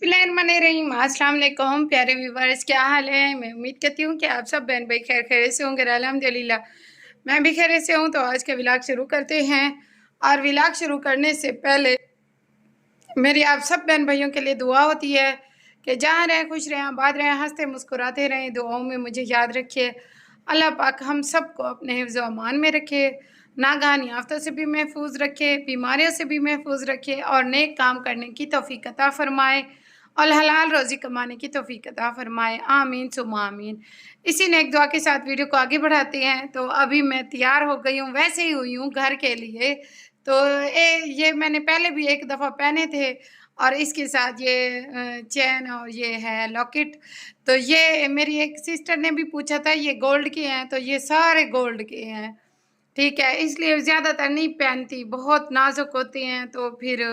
बिस्मिल्लाहिर्रहमानिर्रहीम। अस्सलाम वालेकुम प्यारे व्यूवर्स, क्या हाल है। मैं उम्मीद करती हूँ कि आप सब बहन भाई खैर खैरियत से होंगे। अल्हम्दुलिल्लाह मैं भी खैरियत से हूँ। तो आज का व्लॉग शुरू करते हैं, और व्लॉग शुरू करने से पहले मेरी आप सब बहन भाइयों के लिए दुआ होती है कि जहाँ रहें खुश रहें, आबाद रहें, हंसते मुस्कुराते रहें। दुआओं में मुझे याद रखिए। अल्लाह पाक हम सबको अपने हिफ्ज़ व अमान में रखे, नागहानी आफ़तों से भी महफूज रखे, बीमारियों से भी महफूज रखे, और नेक काम करने की तौफ़ीक अता फ़रमाए और हलाल रोज़ी कमाने की तौफ़ीक अता फ़रमाए। आमीन सुम्मा आमीन। इसी नेक दुआ के साथ वीडियो को आगे बढ़ाते हैं। तो अभी मैं तैयार हो गई हूँ, वैसे ही हुई हूँ घर के लिए। तो ये मैंने पहले भी एक दफ़ा पहने थे, और इसके साथ ये चैन और ये है लॉकेट। तो ये मेरी एक सिस्टर ने भी पूछा था ये गोल्ड के हैं, तो ये सारे गोल्ड के हैं। ठीक है, इसलिए ज़्यादातर नहीं पहनती, बहुत नाजुक होते हैं तो फिर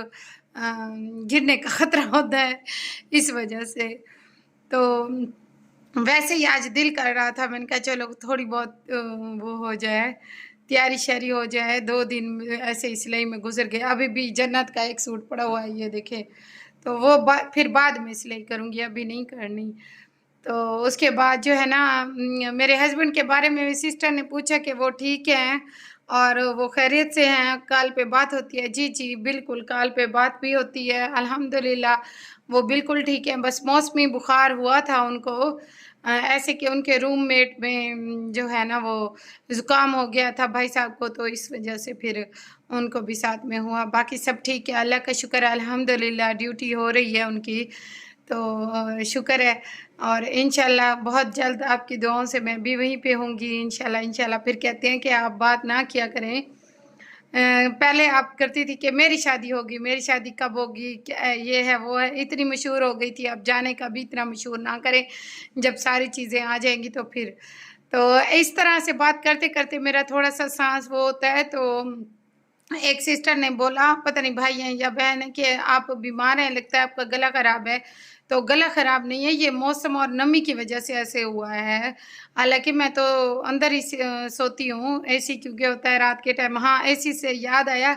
गिरने का ख़तरा होता है इस वजह से। तो वैसे ही आज दिल कर रहा था, मैंने कहा चलो थोड़ी बहुत वो हो जाए, तैयारी शैयारी हो जाए। 2 दिन ऐसे ही सिलाई में गुजर गए। अभी भी जन्नत का एक सूट पड़ा हुआ है, ये देखें। तो वो फिर बाद में सिलाई करूँगी, अभी नहीं करनी। तो उसके बाद जो है ना, मेरे हस्बैंड के बारे में सिस्टर ने पूछा कि वो ठीक हैं और वो खैरियत से हैं, कॉल पे बात होती है। जी जी बिल्कुल, कॉल पे बात भी होती है, अल्हम्दुलिल्लाह वो बिल्कुल ठीक है। बस मौसमी बुखार हुआ था उनको, ऐसे कि उनके रूममेट में जो है ना वो ज़ुकाम हो गया था भाई साहब को, तो इस वजह से फिर उनको भी साथ में हुआ। बाकी सब ठीक है, अल्लाह का शुक्र है, अल्हम्दुलिल्लाह ड्यूटी हो रही है उनकी, तो शुक्र है। और इंशाल्लाह बहुत जल्द आपकी दुआओं से मैं भी वहीं पे होंगी इंशाल्लाह। इंशाल्लाह फिर कहते हैं कि आप बात ना किया करें। पहले आप करती थी कि मेरी शादी होगी, मेरी शादी कब होगी, क्या ये है वो है, इतनी मशहूर हो गई थी। अब जाने का भी इतना मशहूर ना करें, जब सारी चीज़ें आ जाएंगी तो फिर। तो इस तरह से बात करते करते मेरा थोड़ा सा सांस वो होता है। तो एक सिस्टर ने बोला, पता नहीं भाई हैं या बहन है, कि आप बीमार हैं, लगता है आपका गला ख़राब है। तो गला ख़राब नहीं है, ये मौसम और नमी की वजह से ऐसे हुआ है। हालाँकि मैं तो अंदर ही सोती हूँ, एसी क्योंकि होता है रात के टाइम। हाँ, एसी से याद आया,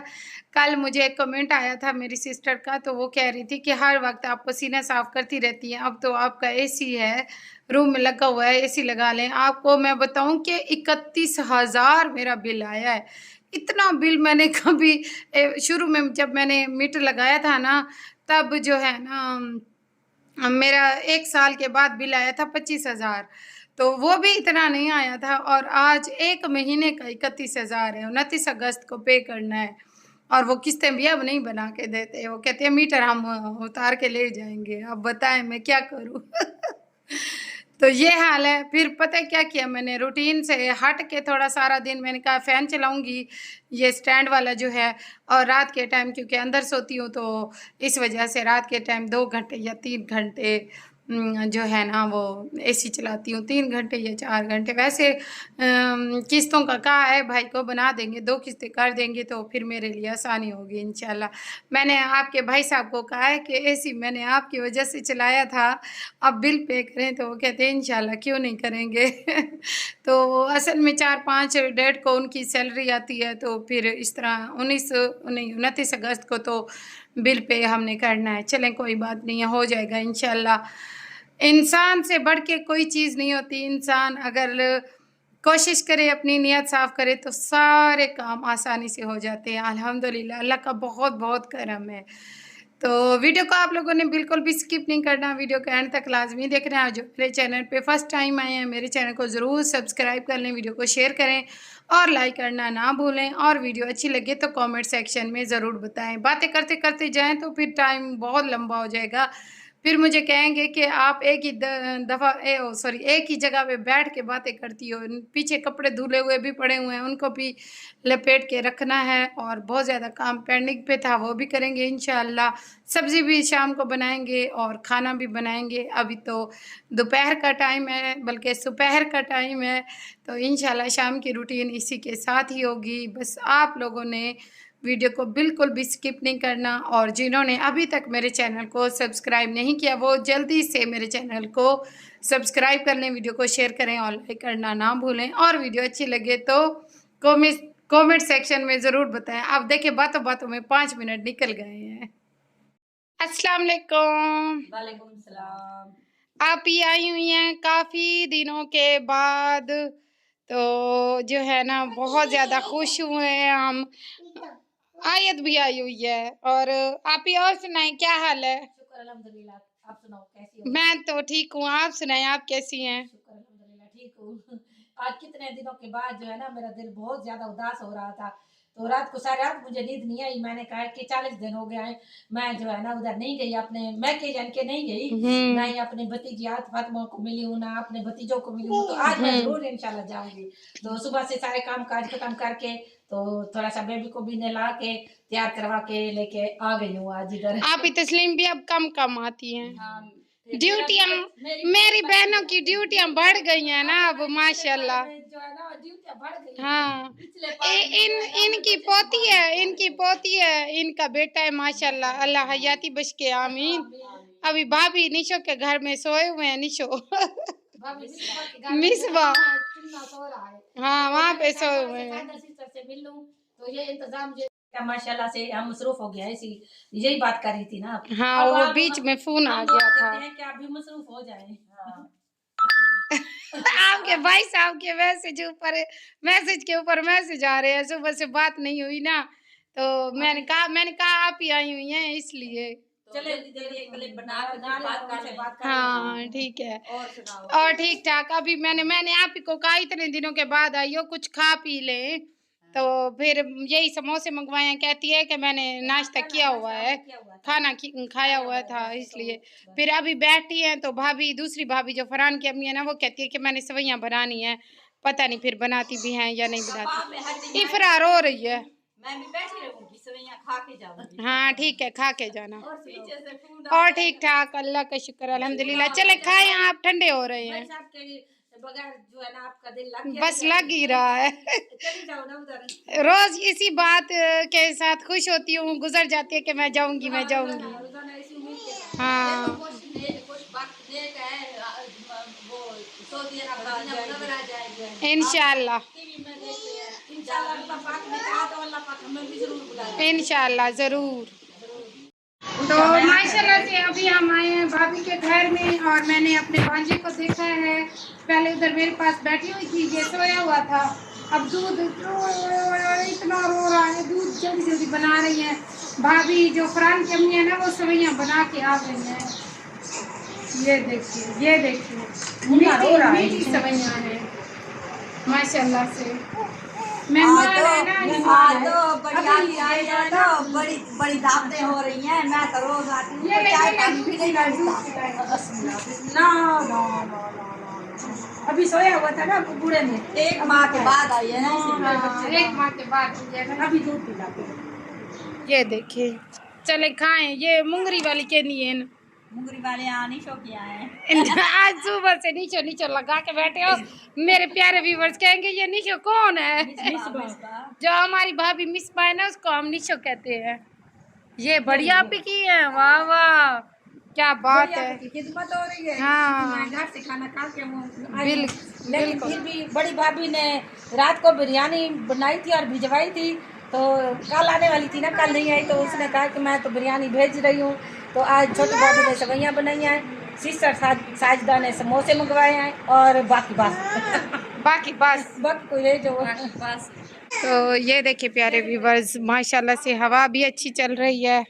कल मुझे एक कमेंट आया था मेरी सिस्टर का, तो वो कह रही थी कि हर वक़्त आप पसीना साफ़ करती रहती हैं, अब तो आपका एसी है, रूम में लगा हुआ है, एसी लगा लें। आपको मैं बताऊँ कि 31,000 मेरा बिल आया है। इतना बिल मैंने कभी शुरू में जब मैंने मीटर लगाया था ना, तब जो है ना मेरा 1 साल के बाद बिल आया था 25,000। तो वो भी इतना नहीं आया था, और आज 1 महीने का 31,000 है, 29 अगस्त को पे करना है। और वो किस्तें भी अब नहीं बना के देते, वो कहते हैं मीटर हम उतार के ले जाएँगे। अब बताएँ मैं क्या करूँ? तो ये हाल है। फिर पता है क्या किया मैंने, रूटीन से हट के थोड़ा सारा दिन मैंने कहा फ़ैन चलाऊँगी, ये स्टैंड वाला जो है। और रात के टाइम क्योंकि अंदर सोती हूँ, तो इस वजह से रात के टाइम 2 घंटे या 3 घंटे जो है ना वो एसी चलाती हूँ, 3 घंटे या 4 घंटे। वैसे किस्तों का कहा है भाई को, बना देंगे, 2 किस्तें कर देंगे तो फिर मेरे लिए आसानी होगी इंशाल्लाह। मैंने आपके भाई साहब को कहा है कि एसी मैंने आपकी वजह से चलाया था, अब बिल पे करें, तो वो कहते हैं इंशाल्लाह क्यों नहीं करेंगे। तो असल में 4-5 डेट को उनकी सैलरी आती है, तो फिर इस तरह 29 अगस्त को तो बिल पे हमने करना है। चलें कोई बात नहीं है, हो जाएगा इंशाल्लाह। इंसान से बढ़ के कोई चीज़ नहीं होती। इंसान अगर कोशिश करे, अपनी नीयत साफ़ करे, तो सारे काम आसानी से हो जाते हैं। अल्हम्दुलिल्लाह अल्लाह का बहुत बहुत करम है। तो वीडियो को आप लोगों ने बिल्कुल भी स्किप नहीं करना, वीडियो के एंड तक लाज़मी देखना है। जो मेरे चैनल पे फर्स्ट टाइम आए हैं, मेरे चैनल को ज़रूर सब्सक्राइब कर लें, वीडियो को शेयर करें और लाइक करना ना भूलें। और वीडियो अच्छी लगे तो कमेंट सेक्शन में ज़रूर बताएँ। बातें करते करते जाएँ तो फिर टाइम बहुत लंबा हो जाएगा, फिर मुझे कहेंगे कि आप एक ही दफ़ा सॉरी एक ही जगह पे बैठ के बातें करती हो। पीछे कपड़े धुले हुए भी पड़े हुए हैं, उनको भी लपेट के रखना है, और बहुत ज़्यादा काम पेंडिंग पे था, वो भी करेंगे इंशाअल्लाह। सब्ज़ी भी शाम को बनाएँगे और खाना भी बनाएँगे। अभी तो दोपहर का टाइम है, बल्कि सुपहर का टाइम है, तो इंशाअल्लाह शाम की रूटीन इसी के साथ ही होगी। बस आप लोगों ने वीडियो को बिल्कुल भी स्किप नहीं करना, और जिन्होंने अभी तक मेरे चैनल को सब्सक्राइब नहीं किया, वो जल्दी से मेरे चैनल को सब्सक्राइब कर लें, वीडियो को शेयर करें और लाइक करना ना भूलें। और वीडियो अच्छी लगे तो कमेंट सेक्शन में ज़रूर बताएं। आप देखिए बातों बातों में 5 मिनट निकल गए हैं। अस्सलाम वालेकुम। वालेकुम सलाम। आप ही आई हुई हैं काफ़ी दिनों के बाद, तो जो है ना बहुत ज़्यादा खुश हुए हैं हम। आयत भी आई हुई है। और आप ही और सुनाएं, क्या हाल है? शुक्र अल्हम्दुलिल्लाह। आप सुनाओ कैसी हो? मैं तो ठीक हूँ, आप सुनाएं, आप कैसी हैं? शुक्र अल्हम्दुलिल्लाह ठीक हूँ। आज कितने दिनों के बाद जो है ना मेरा दिल बहुत ज्यादा उदास हो रहा था, तो रात को सारी रात मुझे नींद नहीं आई। मैंने कहा कि 40 दिन हो गए हैं मैं जो है ना उधर नहीं गई, अपने मैं के जान के नहीं गई, ना ही अपने भतीजी आत फातिमा को मिली हूँ, ना अपने भतीजों को मिली हूँ। तो आज मैं जरूर इंशाल्लाह जाऊंगी। तो सुबह से सारे काम काज खत्म करके तो थोड़ा सा बेबी को भी नहला के तैयार करवा के लेके आ गई हूँ आज इधर। आप ही तस्लीम भी अब कम कम आती हैं। हाँ, ड्यूटियाँ, मेरी बहनों की ड्यूटियाँ बढ़ गई हैं ना अब माशाल्लाह। जो है ना ड्यूटियाँ बढ़ गई। हाँ, पिछले इनकी पोती है, इनकी पोती है, इनका बेटा है माशाल्लाह, अल्लाह हयाती बख्श के आमीन। अभी भाभी निशो के घर में सोए हुए हैं, निशो मिसबा, हाँ वहाँ पे सोए हुए हैं। से मिल लूं तो ये इंतजाम जो माशाल्लाह से हम मसरूफ हो गया है, इसी यही बात कर रही थी ना। हाँ, वो बीच में फोन आ गया था। कि आप भी मसरूफ हो जाए। आपके भाई साहब के मैसेज के ऊपर मैसेज आ रहे हैं, सुबह से बात नहीं हुई ना, तो मैंने कहा आप ही आई हुई हैं इसलिए। चले बना बात कर। हाँ ठीक है। और सुनाओ? और ठीक ठाक। अभी मैंने आप ही को कहा इतने दिनों के बाद आई हो, कुछ खा पी ले, तो फिर यही समोसे मंगवाए हैं। कहती है कि मैंने नाश्ता किया हुआ है, खाना खाया हुआ था, इसलिए फिर अभी बैठी हैं। तो भाभी, दूसरी भाभी जो फरहान की अम्मी है ना, वो कहती है कि मैंने सवैयाँ बनानी है, पता नहीं फिर बनाती भी हैं या नहीं बनाती। इफरार हो रही है। मैं भी बैठी रहूंगी, सवैयां खा के जाऊंगी। हाँ ठीक है, खा के जाना। और और ठीक ठाक, अल्लाह का शुक्र अल्हम्दुलिल्लाह। चले खाएं, आप ठंडे हो रहे हैं। बगैर जो है ना आपका दिल लग गया, बस लग ही रहा है। चली जाओ ना उधर। रोज इसी बात के साथ खुश होती हूँ, गुजर जाती है कि मैं जाऊंगी, मैं जाऊंगी। हाँ इंशाल्लाह, इंशाल्लाह जरूर। तो माशाल्लाह से अभी हम आए हैं भाभी के घर में, और मैंने अपने भांजे को देखा है। पहले उधर मेरे पास बैठी हुई थी, ये सोया हुआ था। अब दूध इतना रो रहा है, दूध जल्दी जल्दी बना रही है भाभी। जो फरहान की अम्मी है ना, वो सवैयाँ बना के आ गई हैं। ये देखिए, ये देखिए, मीठी सवैयाँ हैं माशाल्लाह से। मेहमान है ना, मेहमान है। बड़ी बड़ी दावतें हो रही हैं। मैं तो रोज आती हूँ, चाय पानी भी नहीं ना। अभी सोया हुआ था ना बूढ़े में, एक माह के बाद आई है ना, एक माह के बाद अभी दूध पिलाते। ये देखिए, चले खाएं। ये मुंगरी वाली के लिए है ना, मुंगरी वाले यहाँ नहीं शो किया है। आज सुबह से नीचो नीचो लगा के बैठे हो। मेरे प्यारे व्यूवर्स कहेंगे ये निशो कौन है? जो हमारी भाभी मिसबा है ना, उसको हम निशो कहते हैं। ये बढ़िया भी की है, वाह वाह, क्या बात है। खिदमत हो रही है। हाँ घर से खाना खा के बिल्कुल। फिर भी बड़ी भाभी ने रात को बिरयानी बनाई थी और भिजवाई थी, तो कल आने वाली थी ना, कल नहीं आई। तो उसने कहा कि मैं तो बिरयानी भेज रही हूँ। तो आज छोटी भाभी ने सवैयाँ बनाई हैं, सिस्टर साजिदा ने समोसे मंगवाए हैं, और बाकी बाकी कोई रह जो बस। तो ये देखिए प्यारे व्यूवर्स, माशाल्लाह से हवा भी अच्छी चल रही है,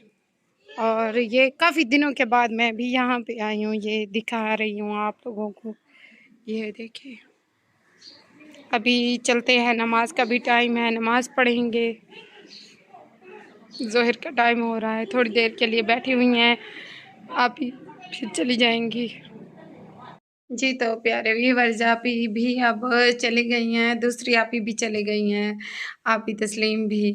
और ये काफ़ी दिनों के बाद मैं भी यहाँ पे आई हूँ, ये दिखा रही हूँ आप लोगों को। ये देखिए, अभी चलते हैं, नमाज का भी टाइम है, नमाज पढ़ेंगे। ज़ोहर का टाइम हो रहा है, थोड़ी देर के लिए बैठी हुई हैं, आप ही फिर चली जाएंगी। जी तो प्यारे व्यूअर्स, आप ही भी अब चली गई हैं, दूसरी आप ही भी चली गई हैं, आप ही तस्लीम भी।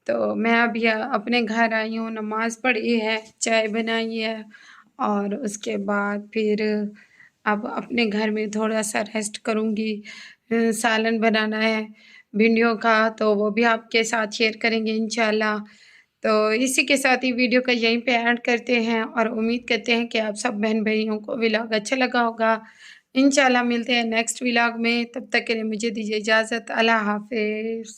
तो मैं अभी अपने घर आई हूँ, नमाज़ पढ़ी है, चाय बनाई है, और उसके बाद फिर अब अपने घर में थोड़ा सा रेस्ट करूँगी। सालन बनाना है भिंडियों का, तो वो भी आपके साथ शेयर करेंगे इंशाल्लाह। तो इसी के साथ ही वीडियो का यहीं पे ऐड करते हैं, और उम्मीद करते हैं कि आप सब बहन भाइयों को व्लॉग अच्छा लगा होगा। इंशाल्लाह मिलते हैं नेक्स्ट व्लॉग में, तब तक के लिए मुझे दीजिए इजाज़त। अल्लाह हाफिज़।